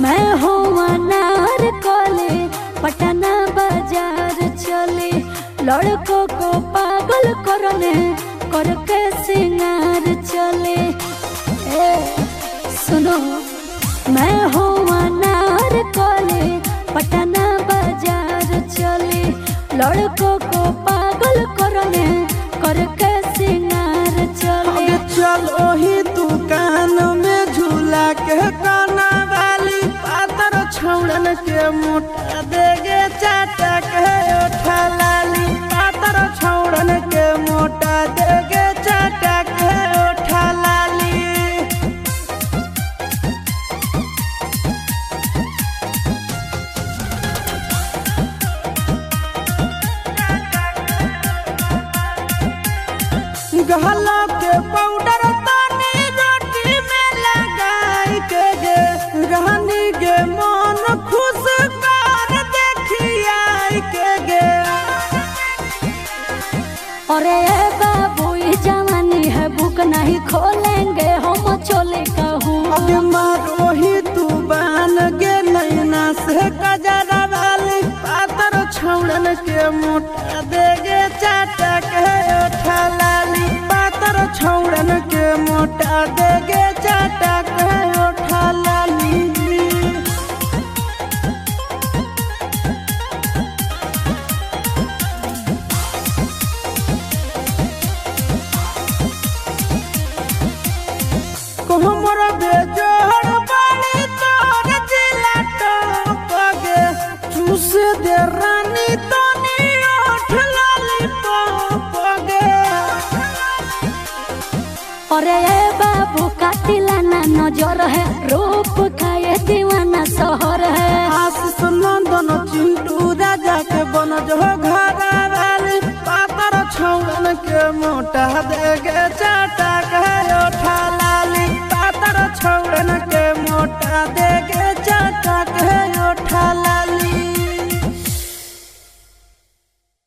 मैं हूँ अनार कले पटना बाजार चले लड़कों को पागल करने करके सिंगार चले। सुनो मैं हूँ अनार कले पटना बाजार चले लड़कों को पागल करने करके सिंगार चले। चलो ही दुकान में झूला के काना वाली पातर छौड़न के मोटा देगे चाटा के ओठा लाली पातर छौड़न के मोटा देगे चाटा के ओठा लाली। गहला के पाउडर तानी रोटी में लगाई के गे रहनी गे मन खुश कर देखिया के गे। अरे बाबू ये जवानी है बुक नहीं खोलेंगे हम चले कहूँ। अब मारो ही तू बान गे नैना से कजरा वाली पातर छौड़न के मोटा देगे चाटा के ओठा लाली पातर छौड़न के मोटा देगे चाटा के ओठा लाली। कोहमर बेजोड़ बानी तोर जिला टपगे चूस दे रानी तनी ओठ लाली टपगे। अरे बाबू कातिला ना नजर है रूप का ये दीवाना शहर है। आशीष नंदन चिंटू राजा के बन जो घर वाली पातर छौड़न के मोटा देगे चाटा